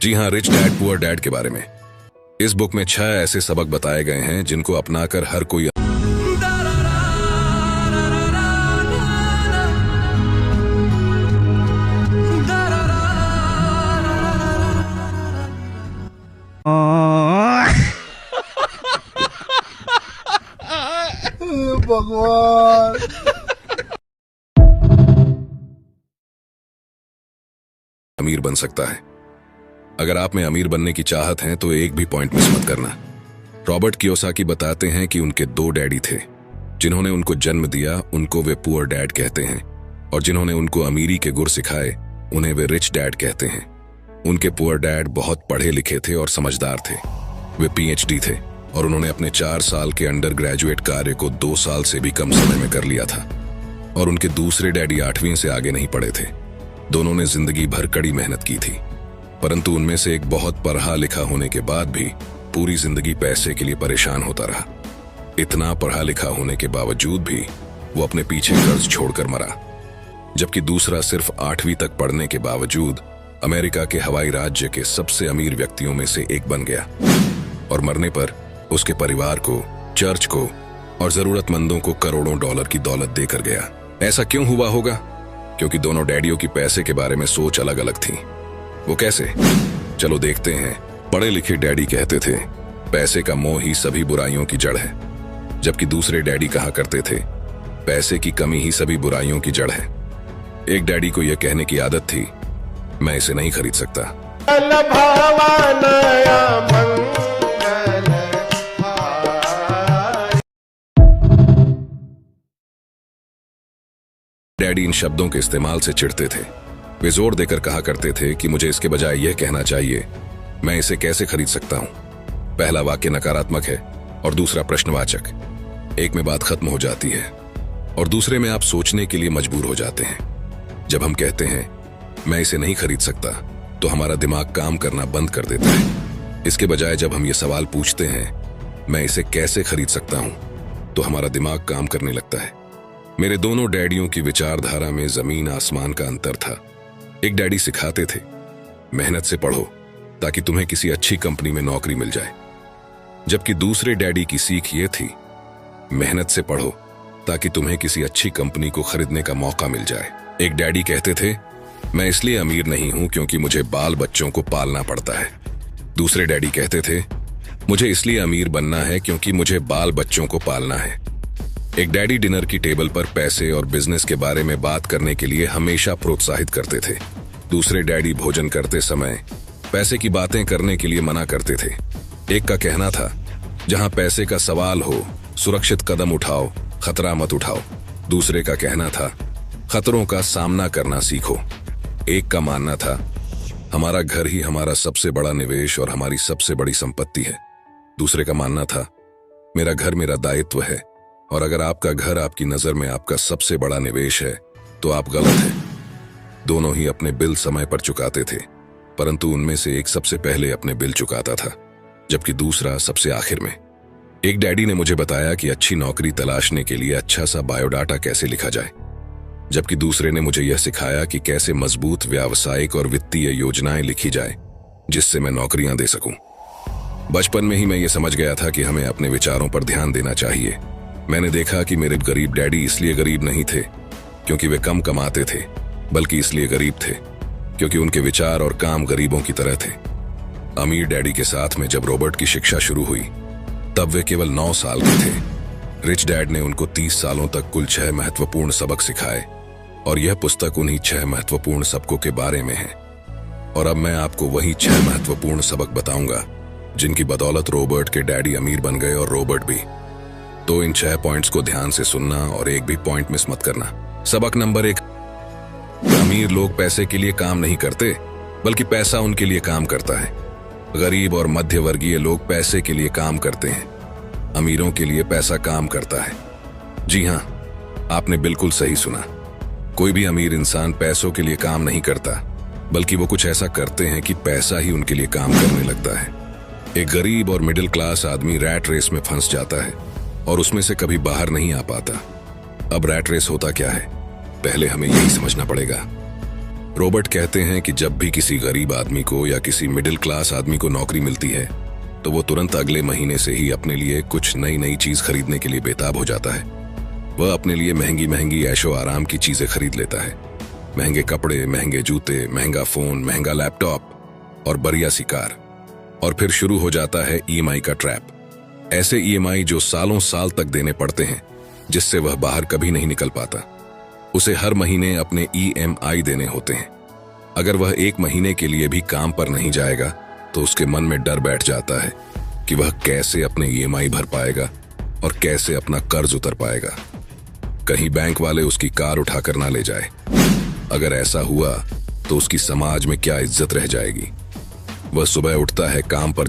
जी हाँ, rich dad poor dad के बारे में। इस बुक में 6 ऐसे सबक बताए गए हैं जिनको अपनाकर हर कोई भगवान। अमीर बन सकता है। अगर आप में अमीर बनने की चाहत है तो एक भी पॉइंट मिस मत करना। रॉबर्ट कियोसाकी बताते हैं कि उनके 2 डैडी थे। जिन्होंने उनको जन्म दिया उनको वे पुअर डैड कहते हैं, और जिन्होंने उनको अमीरी के गुर सिखाए उन्हें वे रिच डैड कहते हैं। उनके पुअर डैड बहुत पढ़े लिखे थे और समझदार थे। वे पीएचडी थे और उन्होंने अपने 4 साल के अंडर ग्रेजुएट कार्य को 2 साल से भी कम समय में कर लिया था। और उनके दूसरे डैडी 8वीं से आगे नहीं पढ़े थे। दोनों ने जिंदगी भर कड़ी मेहनत की थी, परंतु उनमें से एक बहुत पढ़ा लिखा होने के बाद भी पूरी जिंदगी पैसे के लिए परेशान होता रहा। इतना पढ़ा लिखा होने के बावजूद भी वो अपने पीछे कर्ज छोड़कर मरा। जबकि दूसरा सिर्फ 8वीं तक पढ़ने के बावजूद अमेरिका के हवाई राज्य के सबसे अमीर व्यक्तियों में से एक बन गया, और मरने पर उसके परिवार को, चर्च को और जरूरतमंदों को करोड़ों डॉलर की दौलत देकर गया। ऐसा क्यों हुआ होगा? क्योंकि दोनों डैडियों की पैसे के बारे में सोच अलग अलग थी। वो कैसे? चलो देखते हैं। पढ़े लिखे डैडी कहते थे पैसे का मोह ही सभी बुराइयों की जड़ है, जबकि दूसरे डैडी कहा करते थे पैसे की कमी ही सभी बुराइयों की जड़ है। एक डैडी को यह कहने की आदत थी, मैं इसे नहीं खरीद सकता। डैडी इन शब्दों के इस्तेमाल से चिढ़ते थे। वे जोर देकर कहा करते थे कि मुझे इसके बजाय यह कहना चाहिए, मैं इसे कैसे खरीद सकता हूं। पहला वाक्य नकारात्मक है और दूसरा प्रश्नवाचक। एक में बात खत्म हो जाती है और दूसरे में आप सोचने के लिए मजबूर हो जाते हैं। जब हम कहते हैं मैं इसे नहीं खरीद सकता तो हमारा दिमाग काम करना बंद कर देता है। इसके बजाय जब हम ये सवाल पूछते हैं मैं इसे कैसे खरीद सकता हूं, तो हमारा दिमाग काम करने लगता है। मेरे दोनों डैडियों की विचारधारा में जमीन आसमान का अंतर था। एक डैडी सिखाते थे मेहनत से पढ़ो ताकि तुम्हें किसी अच्छी कंपनी में नौकरी मिल जाए, जबकि दूसरे डैडी की सीख ये थी मेहनत से पढ़ो ताकि तुम्हें किसी अच्छी कंपनी को खरीदने का मौका मिल जाए। एक डैडी कहते थे मैं इसलिए अमीर नहीं हूं क्योंकि मुझे बाल बच्चों को पालना पड़ता है। दूसरे डैडी कहते थे मुझे इसलिए अमीर बनना है क्योंकि मुझे बाल बच्चों को पालना है। एक डैडी डिनर की टेबल पर पैसे और बिजनेस के बारे में बात करने के लिए हमेशा प्रोत्साहित करते थे। दूसरे डैडी भोजन करते समय पैसे की बातें करने के लिए मना करते थे। एक का कहना था जहां पैसे का सवाल हो सुरक्षित कदम उठाओ, खतरा मत उठाओ। दूसरे का कहना था खतरों का सामना करना सीखो। एक का मानना था हमारा घर ही हमारा सबसे बड़ा निवेश और हमारी सबसे बड़ी संपत्ति है। दूसरे का मानना था मेरा घर मेरा दायित्व है, और अगर आपका घर आपकी नजर में आपका सबसे बड़ा निवेश है तो आप गलत हैं। दोनों ही अपने बिल समय पर चुकाते थे, परंतु उनमें से एक सबसे पहले अपने बिल चुकाता था, जबकि दूसरा सबसे आखिर में। एक डैडी ने मुझे बताया कि अच्छी नौकरी तलाशने के लिए अच्छा सा बायोडाटा कैसे लिखा जाए, जबकि दूसरे ने मुझे यह सिखाया कि कैसे मजबूत व्यावसायिक और वित्तीय योजनाएं लिखी जाए जिससे मैं नौकरियां दे सकूं। बचपन में ही मैं ये समझ गया था कि हमें अपने विचारों पर ध्यान देना चाहिए। मैंने देखा कि मेरे गरीब डैडी इसलिए गरीब नहीं थे क्योंकि वे कम कमाते थे, बल्कि इसलिए गरीब थे क्योंकि उनके विचार और काम गरीबों की तरह थे। अमीर डैडी के साथ में जब रॉबर्ट की शिक्षा शुरू हुई तब वे केवल 9 साल के थे। रिच डैड ने उनको 30 सालों तक कुल 6 महत्वपूर्ण सबक सिखाए, और यह पुस्तक उन्हीं 6 महत्वपूर्ण सबकों के बारे में है। और अब मैं आपको वही 6 महत्वपूर्ण सबक बताऊंगा जिनकी बदौलत रॉबर्ट के डैडी अमीर बन गए और रॉबर्ट भी। तो इन 6 पॉइंट्स को ध्यान से सुनना और एक भी पॉइंट मिस मत करना। सबक नंबर 1, अमीर लोग पैसे के लिए काम नहीं करते बल्कि पैसा उनके लिए काम करता है। गरीब और मध्य वर्गीय लोग पैसे के लिए काम करते हैं, अमीरों के लिए पैसा काम करता है। जी हां, आपने बिल्कुल सही सुना। कोई भी अमीर इंसान पैसों के लिए काम नहीं करता, बल्कि वो कुछ ऐसा करते हैं कि पैसा ही उनके लिए काम करने लगता है। एक गरीब और मिडिल क्लास आदमी रैट रेस में फंस जाता है और उसमें से कभी बाहर नहीं आ पाता। अब रैट रेस होता क्या है, पहले हमें यही समझना पड़ेगा। रॉबर्ट कहते हैं कि जब भी किसी गरीब आदमी को या किसी मिडिल क्लास आदमी को नौकरी मिलती है तो वो तुरंत अगले महीने से ही अपने लिए कुछ नई नई चीज खरीदने के लिए बेताब हो जाता है। वह अपने लिए महंगी महंगी ऐशो आराम की चीजें खरीद लेता है। महंगे कपड़े, महंगे जूते, महंगा फोन, महंगा लैपटॉप और बढ़िया सी कार। और फिर शुरू हो जाता है ईएमआई का ट्रैप। ऐसे ईएमआई जो सालों साल तक देने पड़ते हैं, जिससे वह बाहर कभी नहीं निकल पाता। उसे हर महीने अपने ईएमआई देने होते हैं। अगर वह एक महीने के लिए भी काम पर नहीं जाएगा तो उसके मन में डर बैठ जाता है कि वह कैसे अपने ईएमआई भर पाएगा और कैसे अपना कर्ज उतर पाएगा। कहीं बैंक वाले उसकी कार उठाकर ना ले जाए। अगर ऐसा हुआ तो उसकी समाज में क्या इज्जत रह जाएगी। वह सुबह उठता है काम पर